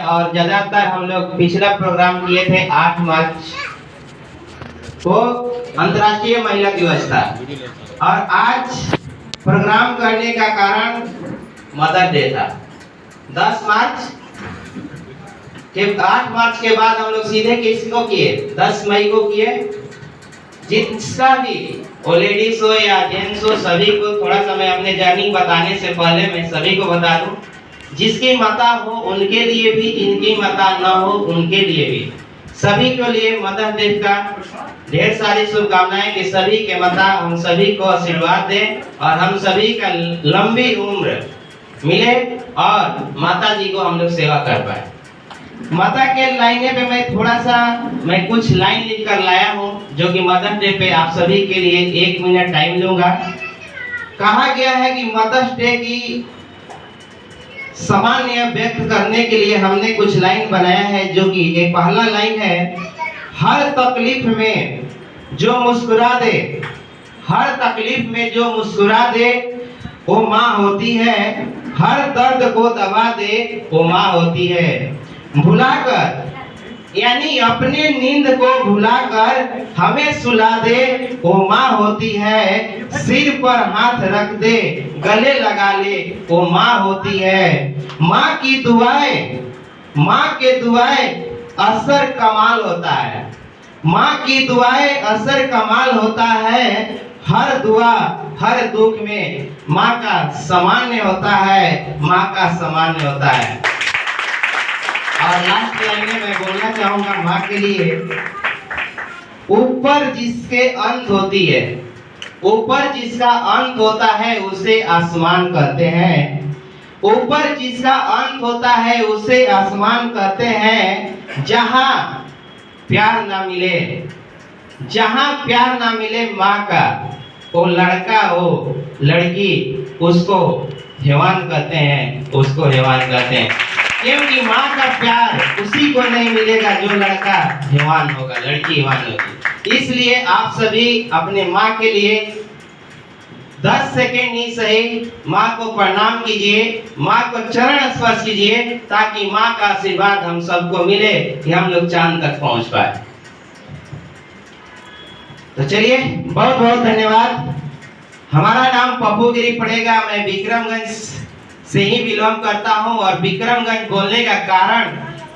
और ज्यादातर हम लोग पिछला प्रोग्राम किए थे 8 मार्च को अंतर्राष्ट्रीय महिला दिवस था और आज प्रोग्राम करने का कारण मदर डे था। 10 मार्च के 8 मार्च के बाद हम लोग सीधे किसको किए, 10 मई को किए। जिसका भी वो लेडीज हो या जेंट्स हो, सभी को थोड़ा सा मैं अपने जर्नी बताने से पहले मैं सभी को बता दूं, जिसकी माता हो उनके लिए भी, जिनकी माता न हो उनके लिए भी, सभी के लिए मदर डे का ढेर सारी शुभकामनाएं कि सभी के माता हम सभी को आशीर्वाद दे और हम सभी का लंबी उम्र मिले और माता जी को हम लोग सेवा कर पाए। माता के लाइने पे मैं कुछ लाइन लिख कर लाया हूँ जो कि मदर्स डे पे आप सभी के लिए 1 मिनट टाइम लूंगा। कहा गया है कि मदर्स डे की सामान्य व्यक्त करने के लिए हमने कुछ लाइन बनाया है, जो कि एक पहला लाइन है, हर तकलीफ में जो मुस्कुरा दे, हर तकलीफ में जो मुस्कुरा दे वो माँ होती है, हर दर्द को दबा दे वो माँ होती है। भुलाकर यानी अपने नींद को भुलाकर हमें सुला दे वो माँ होती है, सिर पर हाथ रख दे गले लगा ले वो माँ होती है। माँ की दुआएं, माँ के दुआएं असर कमाल होता है, माँ की दुआएं असर कमाल होता है। हर दुआ हर दुख में माँ का सामान्य होता है, माँ का सामान्य होता है। और लास्ट लाइन में मैं बोलना चाहूंगा माँ के लिए, ऊपर जिसके अंत होती है, ऊपर जिसका अंत होता है उसे आसमान कहते हैं, ऊपर जिसका अंत होता है उसे आसमान कहते हैं। जहां प्यार ना मिले, जहां प्यार ना मिले माँ का, वो लड़का हो लड़की उसको हैवान कहते हैं, उसको हैवान कहते हैं, क्योंकि माँ का प्यार उसी को नहीं मिलेगा जो लड़का हैवान होगा, लड़की हैवान होगी। इसलिए आप सभी अपने माँ के लिए 10 सेकेंड ही सही माँ को प्रणाम कीजिए, माँ को चरण स्पर्श कीजिए, ताकि माँ का आशीर्वाद हम सबको मिले कि हम लोग चांद तक पहुँच पाए। तो चलिए, बहुत बहुत धन्यवाद। हमारा नाम पप्पू गिरी पड़ेगा। मैं विक्रमगंज से ही बिलोंग करता हूं और विक्रमगंज बोलने का कारण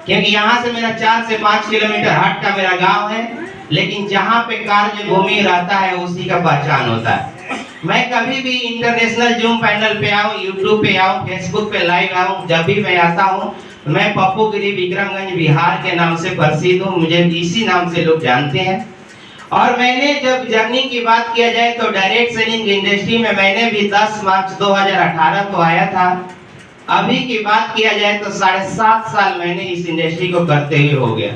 क्योंकि यहाँ से मेरा 4 से 5 किलोमीटर हट का मेरा गांव है, लेकिन जहाँ पे कार्य भूमि रहता है उसी का पहचान होता है। मैं कभी भी इंटरनेशनल जूम पैनल पे आऊँ, यूट्यूब पे आऊँ, फेसबुक पे लाइव आऊँ, जब भी मैं आता हूँ मैं पप्पू गिरी विक्रमगंज बिहार के नाम से प्रसिद्ध हूँ, मुझे इसी नाम से लोग जानते हैं। और मैंने जब जर्नी की बात किया जाए तो डायरेक्ट सेलिंग इंडस्ट्री में मैंने भी 10 मार्च 2018 को आया था। अभी की बात किया जाए तो 7.5 साल मैंने इस इंडस्ट्री को करते हुए हो गया,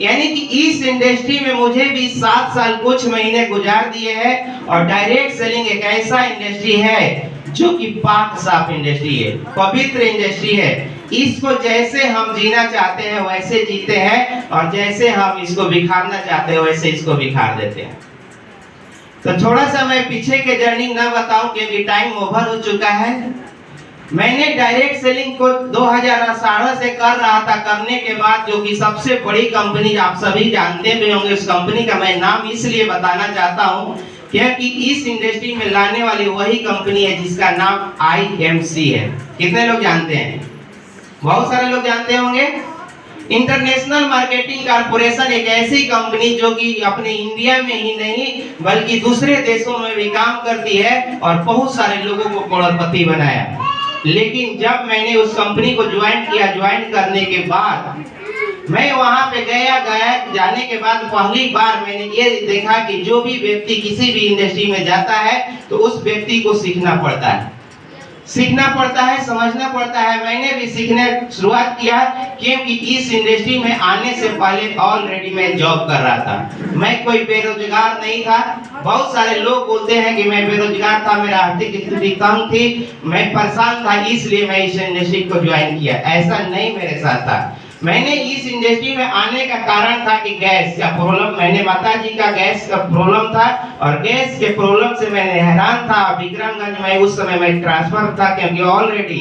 यानी कि इस इंडस्ट्री में मुझे भी 7 साल कुछ महीने गुजार दिए हैं। और डायरेक्ट सेलिंग एक ऐसा इंडस्ट्री है जो कि पाक साफ इंडस्ट्री है, पवित्र इंडस्ट्री है। इसको जैसे हम जीना चाहते हैं वैसे जीते हैं और जैसे हम इसको बिखारना चाहते हैं वैसे इसको बिखार देते हैं। तो थोड़ा सा मैं पीछे के जर्नी ना बताऊं क्योंकि टाइम ओवर हो चुका है। मैंने डायरेक्ट सेलिंग को 2018 से कर रहा था, करने के बाद जो कि सबसे बड़ी कंपनी आप सभी जानते भी होंगे, उस कंपनी का मैं नाम इसलिए बताना चाहता हूं क्योंकि इस इंडस्ट्री में लाने वाली वही कंपनी है जिसका नाम IMC है। कितने लोग जानते हैं? बहुत सारे लोग जानते होंगे। इंटरनेशनल मार्केटिंग कॉर्पोरेशन एक ऐसी कंपनी जो कि अपने इंडिया में ही नहीं बल्कि दूसरे देशों में भी काम करती है और बहुत सारे लोगों को करोड़पति बनाया। लेकिन जब मैंने उस कंपनी को ज्वाइन किया, ज्वाइन करने के बाद मैं वहां पे गया जाने के बाद पहली बार मैंने ये देखा कि जो भी व्यक्ति किसी भी इंडस्ट्री में जाता है तो उस व्यक्ति को सीखना पड़ता है, समझना पड़ता है। मैंने भी सीखने शुरुआत किया क्योंकि इस इंडस्ट्री में आने से पहले ऑलरेडी मैं जॉब कर रहा था। मैं कोई बेरोजगार नहीं था। बहुत सारे लोग बोलते हैं कि मैं बेरोजगार था, मेरा आर्थिक स्थिति कम थी, मैं परेशान था, इसलिए मैं इस इंडस्ट्री को ज्वाइन किया। ऐसा नहीं मेरे साथ था। मैंने इस इंडस्ट्री में आने का कारण था कि गैस का प्रॉब्लम, मैंने माता जी का गैस का प्रॉब्लम था और गैस के प्रॉब्लम से मैंने हैरान था। विक्रमगंज में उस समय मैं ट्रांसफर था क्योंकि ऑलरेडी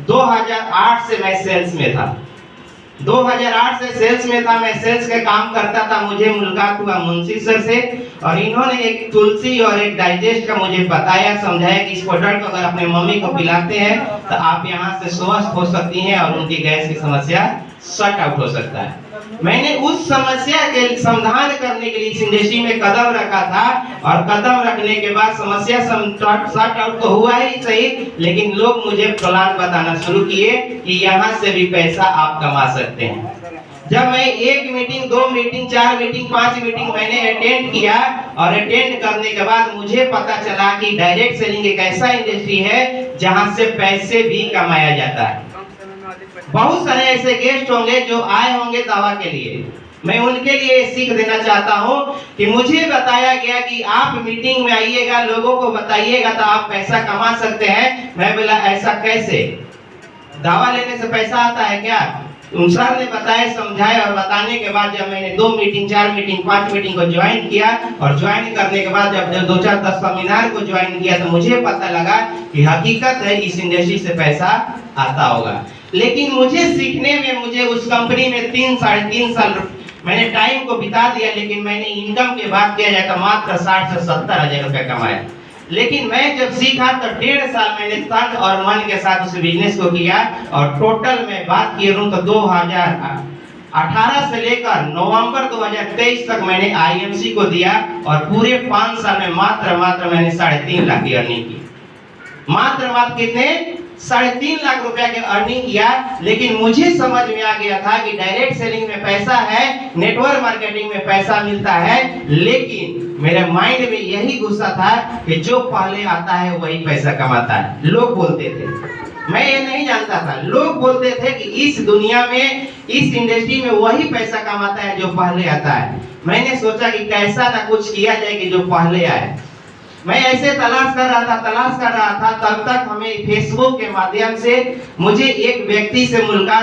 2008 से मैं सेल्स में था। 2008 से सेल्स में था, मैं सेल्स का काम करता था। मुझे मुलाकात हुआ मुंशी सर से और इन्होंने एक तुलसी और एक डाइजेस्ट का मुझे बताया, समझाया कि इस प्रोडक्ट को अगर अपने मम्मी को पिलाते हैं तो आप यहाँ से स्वस्थ हो सकती हैं और उनकी गैस की समस्या सॉर्ट आउट हो सकता है। मैंने उस समस्या के समाधान करने के लिए इस इंडस्ट्री में कदम रखा था और कदम रखने के बाद समस्या सॉर्ट आउट तो हुआ ही सही, लेकिन लोग मुझे प्लान बताना शुरू किए कि यहाँ से भी पैसा आप कमा सकते हैं। जब मैं 1 मीटिंग, 2 मीटिंग, 4 मीटिंग, 5 मीटिंग मैंने अटेंड किया और अटेंड करने के बाद मुझे पता चला कि डायरेक्ट सेलिंग एक ऐसा इंडस्ट्री है जहां से पैसे भी कमाया जाता है। बहुत सारे ऐसे गेस्ट होंगे जो आए होंगे दवा के लिए, मैं उनके लिए सीख देना चाहता हूं कि मुझे बताया गया कि आप मीटिंग में आइएगा, लोगों को बताइएगा तो आप पैसा कमा सकते हैं। मैं बोला ऐसा कैसे, दवा लेने से पैसा आता है क्या? सर ने बताया, समझाया और बताने के बाद जब मैंने 2 मीटिंग, 4 मीटिंग, 5 मीटिंग को ज्वाइन किया और ज्वाइन करने के बाद जब 2-4-10 सेमिनार को ज्वाइन किया तो मुझे पता लगा कि हकीकत है इस इंडस्ट्री से पैसा आता होगा। लेकिन मुझे सीखने में, मुझे उस कंपनी में 3-3.5 साल मैंने टाइम को बिता दिया, लेकिन मैंने इनकम की बात किया जाए तो मात्र 60 से 70 हजार रुपए कमाए। लेकिन मैं जब सीखा तो 1.5 साल मैंने तन और मन के साथ उस बिजनेस को किया और टोटल में बात की तो 2018 से लेकर नवंबर 2023 तक मैंने आईएमसी को दिया और पूरे 5 साल में मात्र मैंने 3.5 लाख की अर्निंग की। मात्र कितने? 3.5 लाख रुपया की अर्निंग किया। लेकिन मुझे समझ में आ गया था कि डायरेक्ट सेलिंग में पैसा है, नेटवर्क मार्केटिंग में पैसा मिलता है, लेकिन मेरे माइंड में यही गुस्सा था कि जो पहले आता है वही पैसा कमाता है। लोग बोलते थे, मैं ये नहीं जानता था, लोग बोलते थे कि इस दुनिया में, इस इंडस्ट्री में वही पैसा कमाता है जो पहले आता है। मैंने सोचा कि कैसा ना कुछ किया जाए कि जो पहले आए। मैं ऐसे तलाश कर रहा था, तब तक हमें फेसबुक के माध्यम से मुझे एक व्यक्ति से मुलाकात